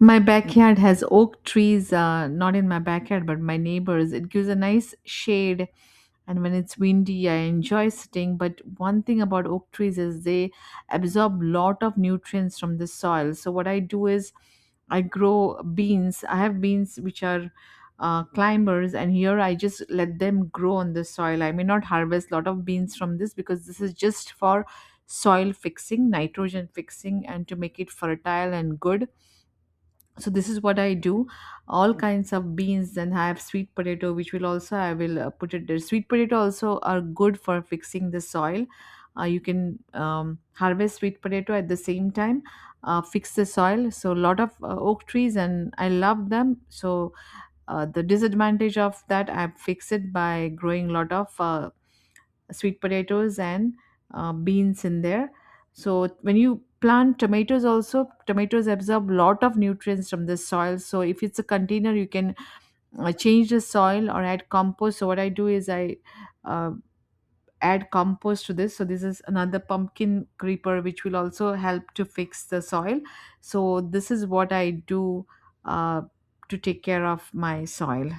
My backyard has oak trees, not in my backyard, but my neighbors. It gives a nice shade, and when it's windy, I enjoy sitting. But one thing about oak trees is they absorb lot of nutrients from the soil. So what I do is I grow beans. I have beans which are climbers, and here I just let them grow on the soil. I may not harvest lot of beans from this because this is just for soil fixing, nitrogen fixing, and to make it fertile and good. So this is what I do. All kinds of beans. Then I have sweet potato, which will also I will put it there. Sweet potato also are good for fixing the soil. You can harvest sweet potato at the same time, fix the soil. So a lot of oak trees, and I love them. So the disadvantage of that, I fix it by growing a lot of sweet potatoes and beans in there. So when you plant tomatoes also, tomatoes absorb lot of nutrients from the soil. So if it's a container, you can change the soil or add compost. So what I do is I uh, add compost to this. So this is another pumpkin creeper which will also help to fix the soil. So this is what I do uh, to take care of my soil.